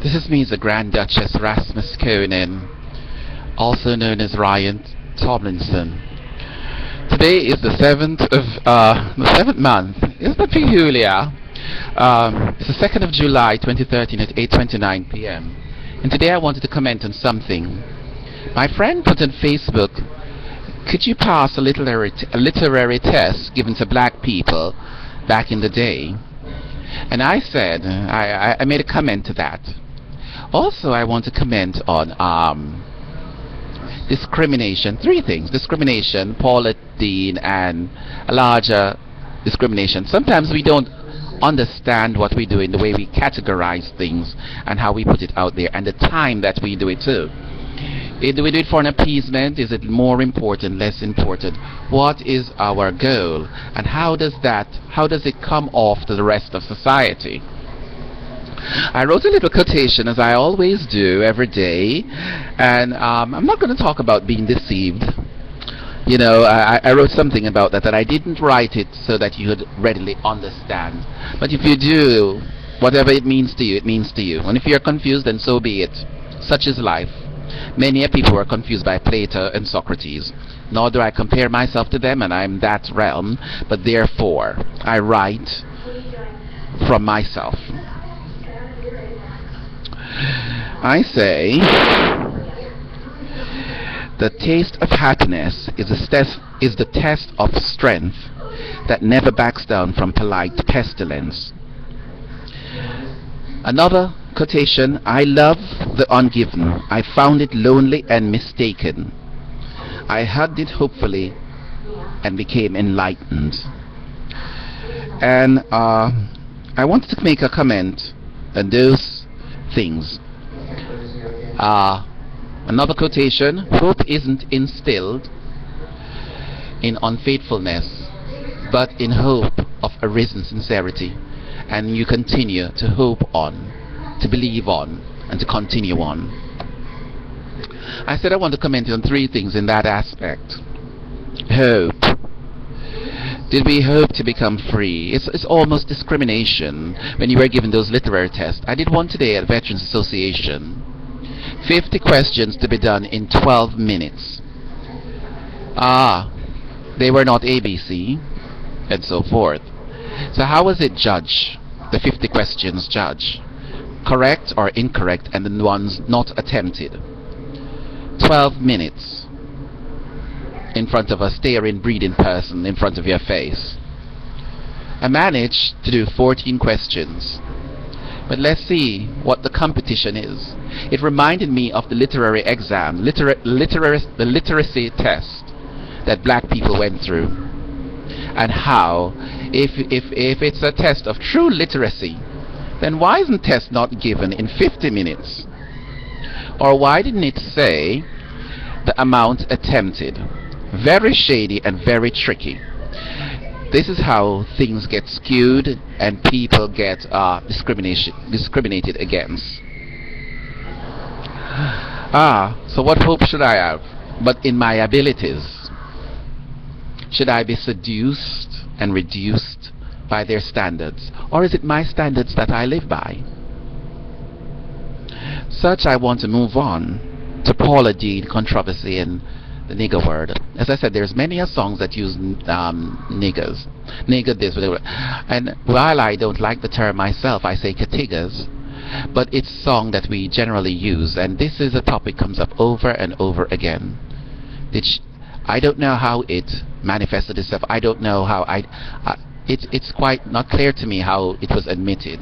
This is me, the Grand Duchess Rasmus Koenen, also known as Ryan Tomlinson. Today is the seventh month. Isn't that peculiar? It's the 2nd of July 2013 at 8:29 p.m. And today I wanted to comment on something. My friend put on Facebook, could you pass a literary test given to black people back in the day? And I said, I made a comment to that. Also, I want to comment on discrimination. Three things: discrimination, Paula Dean, and a larger discrimination. Sometimes we don't understand what we do in the way we categorize things and how we put it out there, and the time that we do it too. Do we do it for an appeasement? Is it more important, less important? What is our goal, and how does it come off to the rest of society? I wrote a little quotation, as I always do every day, and I'm not going to talk about being deceived. You know, I wrote something about that I didn't write it so that you would readily understand. But if you do, whatever it means to you, it means to you. And if you're confused, then so be it. Such is life. Many people were confused by Plato and Socrates. Nor do I compare myself to them, and I'm that realm, but therefore I write from myself. I say, the taste of happiness is the test of strength that never backs down from polite pestilence. Another quotation: I love the ungiven. I found it lonely and mistaken. I hugged it hopefully and became enlightened. And I wanted to make a comment on those things. Another quotation: hope isn't instilled in unfaithfulness, but in hope of arisen sincerity. And you continue to hope on, to believe on, and to continue on. I said I want to comment on three things in that aspect. Hope. Did we hope to become free? It's almost discrimination when you were given those literary tests. I did one today at Veterans Association. 50 questions to be done in 12 minutes. They were not ABC, and so forth. So how was it judged? The 50 questions judged? Correct or incorrect, and the ones not attempted? 12 minutes in front of a staring, breathing person in front of your face. I managed to do 14 questions. But let's see what the competition is. It reminded me of the literary exam, the literacy test that black people went through. And how, if it's a test of true literacy, then why isn't test not given in 50 minutes? Or why didn't it say the amount attempted? Very shady and very tricky. This is how things get skewed and people get discriminated against. So what hope should I have? But in my abilities. Should I be seduced and reduced by their standards? Or is it my standards that I live by? Such I want to move on to Paula Dean controversy and the nigger word. As I said, there's many songs that use niggers, nigger this, whatever. And while I don't like the term myself, I say catigas, but it's a song that we generally use, and this is a topic comes up over and over again. I don't know how it manifested itself. I don't know how it's quite not clear to me how it was admitted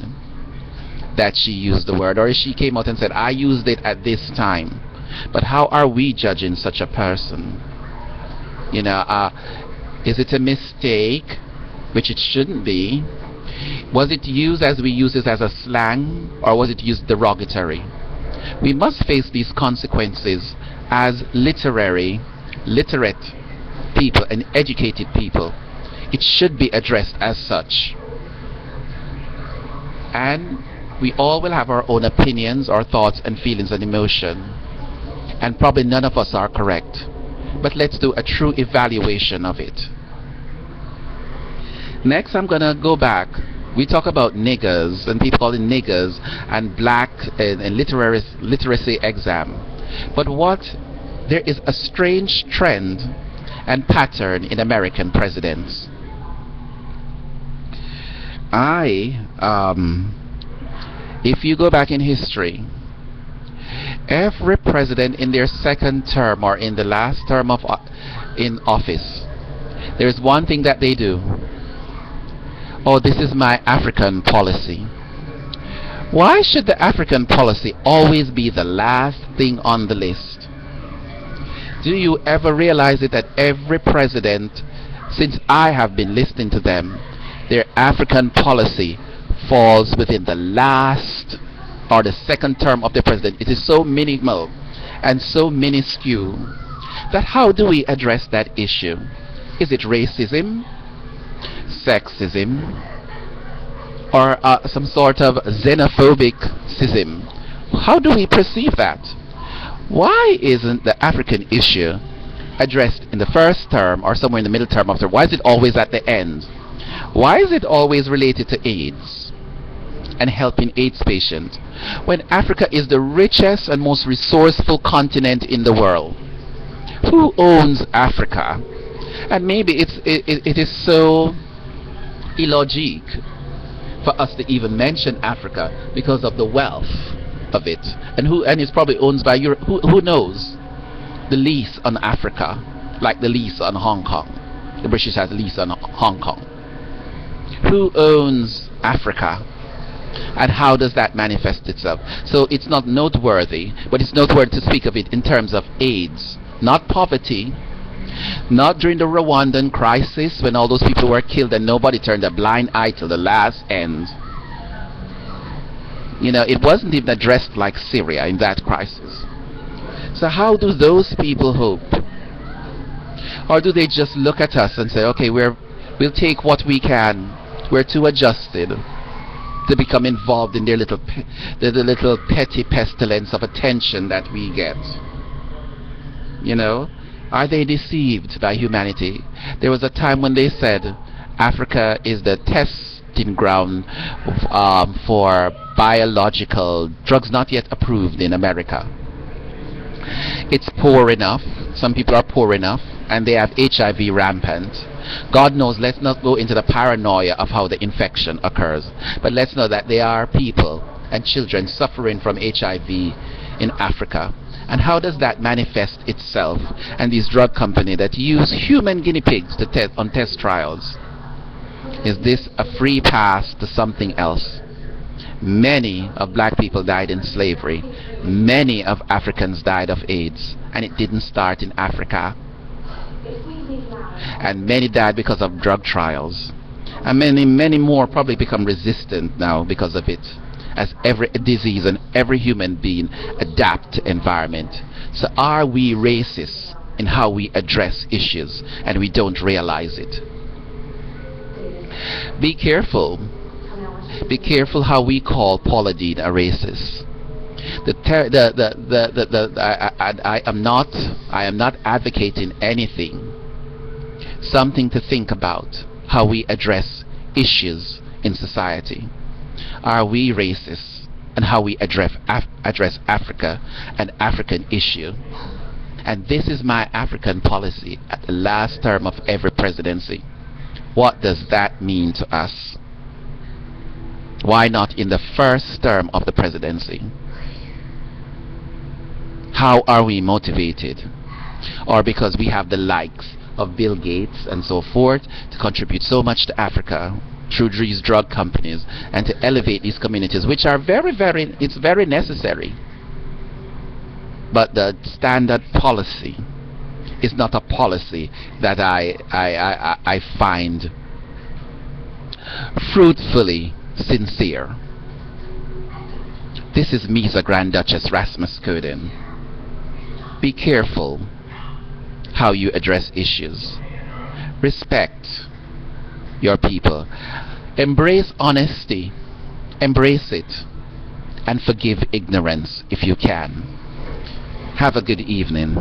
that she used the word, or she came out and said, I used it at this time. But how are we judging such a person? You know, is it a mistake, which it shouldn't be? Was it used as we use it as a slang, or was it used derogatory? We must face these consequences as literate people and educated people. It should be addressed as such. And we all will have our own opinions, our thoughts and feelings and emotion. And probably none of us are correct. But let's do a true evaluation of it. Next, I'm going to go back We talk about niggers and people calling niggers and black and literacy exam. But what there is a strange trend and pattern in American presidents. If you go back in history, every president in their second term or in the last term of in office, there's one thing that they do. Oh, this is my African policy. Why should the African policy always be the last thing on the list? Do you ever realize it that every president, since I have been listening to them, their African policy falls within the last or the second term of the president? It is so minimal and so minuscule that how do we address that issue? Is it racism, sexism, or some sort of xenophobic schism? How do we perceive that? Why isn't the African issue addressed in the first term or somewhere in the middle term of the? Why is it always at the end? Why is it always related to AIDS and helping AIDS patients when Africa is the richest and most resourceful continent in the world? Who owns Africa? And maybe it is so illogic for us to even mention Africa because of the wealth of it, and it's probably owned by Europe. Who knows the lease on Africa, like the lease on Hong Kong? The British has a lease on Hong Kong. Who owns Africa, and how does that manifest itself? So it's not noteworthy, but it's noteworthy to speak of it in terms of AIDS, not poverty. Not during the Rwandan crisis when all those people were killed and nobody turned a blind eye till the last end. It wasn't even addressed like Syria in that crisis. So how do those people hope? Or do they just look at us and say, okay, we'll take what we can. We're too adjusted to become involved in their little petty pestilence of attention that we get. Are they deceived by humanity? There was a time when they said Africa is the testing ground for biological drugs not yet approved in America. It's poor enough. Some people are poor enough, and they have HIV rampant. God knows, let's not go into the paranoia of how the infection occurs, but let's know that there are people and children suffering from HIV in Africa. And how does that manifest itself? And these drug companies that use human guinea pigs to test on test trials. Is this a free pass to something else? Many of black people died in slavery. Many of Africans died of AIDS. And it didn't start in Africa. And many died because of drug trials. And many more probably become resistant now because of it. As every disease and every human being adapt to environment. So are we racist in how we address issues and we don't realize it? Be careful. Be careful how we call Paula Deen a racist. I am not advocating anything. Something to think about how we address issues in society. Are we racist and how we address Africa and African issue? And this is my African policy at the last term of every presidency. What does that mean to us? Why not in the first term of the presidency? How are we motivated? Or because we have the likes of Bill Gates and so forth to contribute so much to Africa through these drug companies and to elevate these communities, which are it's very necessary. But the standard policy is not a policy that I find fruitfully sincere. This is Misa Grand Duchess Rasmus Coden. Be careful how you address issues. Respect your people. Embrace honesty. Embrace it. And forgive ignorance if you can. Have a good evening.